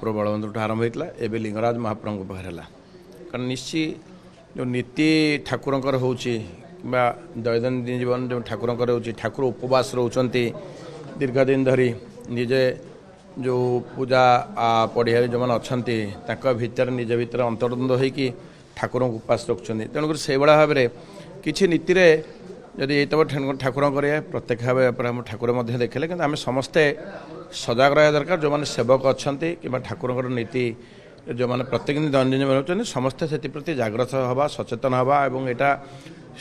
महाप्रभु बलवंत आरंभ होता एवं लिंगराज महाप्रभु पाखे है कारण निश्चित जो नीति ठाकुरंकर होची किंबा दैनंदिन जीवन जो ठाकुरंकर होची ठाकुर उपवास रोचंती दीर्घ दिन धरी निजे जो पूजा पढ़िया जो मैंने अच्छा भितर निज भितर अंतर्द्वंद होगी ठाकुर उपवास रखुच्च तेणुक से भाव में किसी नीति जदि ये ठाकुर प्रत्यक्ष भाव ठाकुर देखले कि आम समस्ते सजग रहा दरकार जो मैंने सेवक अच्छा कि ठाकुर नीति जो मैंने प्रत्येक दिन दैनंदिन जीवन समस्ते से प्रति जाग्रत हवा सचेतन हवा और यहाँ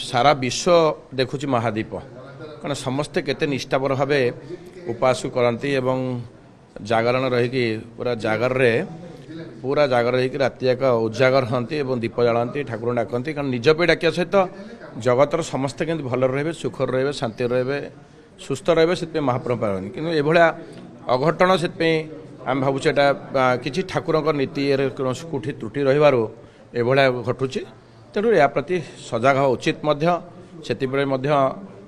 सारा विश्व देखुची महादीप कारण समस्ते केते निष्ठापर भाव उपवास करती जागरण रहीकि पूरा जागर रही राति जाक उजागर हमें दीप जाती ठाकुर डाकती कारण निज पे डाकिया सहित जगतर समस्ते केमती भल रे सुख रे शांति रे सुस्थ रे से महाप्रभु पानी कि अघटन से आम भावुचे कि ठाकुर नीति कौटी त्रुटि रही घटुची तेणु या प्रति सजग हवा उचित से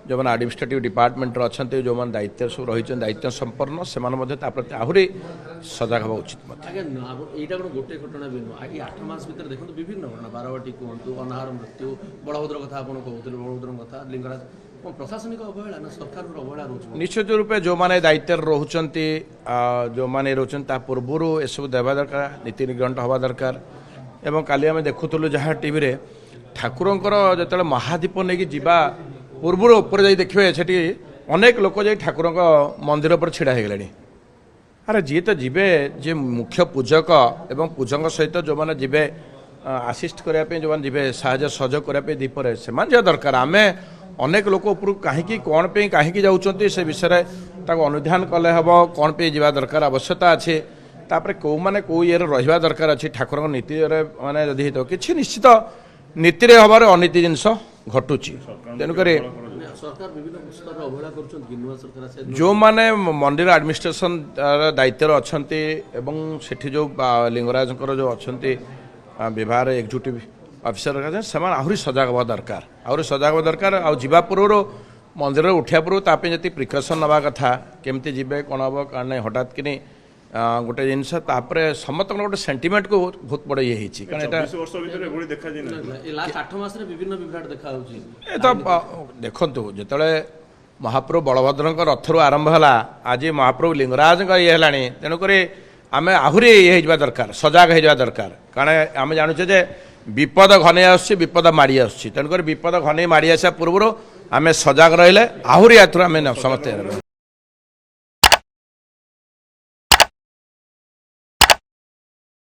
जो मैंने एडमिनिस्ट्रेटिव डिपार्टमेंट अच्छा जो मैंने दायित्व सब रही दायित्व संपन्न से प्रति आहरी सजग हवा उचित गोटे घटना भी नुह 8 मास भर देखो विभिन्न घटना बारवाटी कहतु अनाहार मृत्यु बलभद्र कथा आप कहते बलभद्र कथा लिंगराज प्रशासनिक अवहेला ना सरकार अवहेला रोच निश्चित रूपे जो मैंने दायित्व रोचंती जो मैंने रोचन पूर्वर एसबू देवा दरकार नीति निग्रहण हवा दरकार एवं काली आम देखुलु जहाँ टीवी ठाकुरंकर जो महादीप नहीं जावा पूर्वर ऊपर जा देखिए सेठी अनेक लोक जा ठाकुर मंदिर पर छिड़ा हो गले अरे जी तो जीवे जी मुख्य पूजक एवं पूजक सहित जो मैंने जीवे आसिस्ट करने जो मैंने जीवे साहय सहयोग करने दीपर से दरकार आम अनेक लोक उपर कहीं कौन पे कहीं जाऊँच से विषय अनुधान कले हम कौन पे जा दरकार आवश्यकता अच्छे तापर कौ मैंने कौ ये रहा दरकार अच्छे ठाकुर नीति माने जदि कि निश्चित नीति हबार अनीति जिनस घटुची तेणुक जो माने मंदिर एडमिनिस्ट्रेशन दायित्व अच्छा सेठी जो लिंगराज जो अच्छा विभाग एक्जिक्यूटिव अफिसर से आहरी सजग हवा दरकार आहरी सजग हवा दरकार आवा पूर्व मंदिर उठा पूर्व तापी जी प्रिकसन नवा कथा केमती जीवे कौन हम कौन ना हठात कि गोटे जिनस समस्त गोटे सेंटिमेंट को बहुत बड़े ये देखु जो महाप्रभु बलभद्र रथर आरंभ है आज महाप्रभु लिंगराज ये है तेणुक आम आहरी ये दरकार सजग हो दरकार कारण आम जानूचे विपद घने विपद माड़ी आसुची तेणुक विपद घने माड़ी आसा पूर्व आम सजग रही आहरी आम समस्ते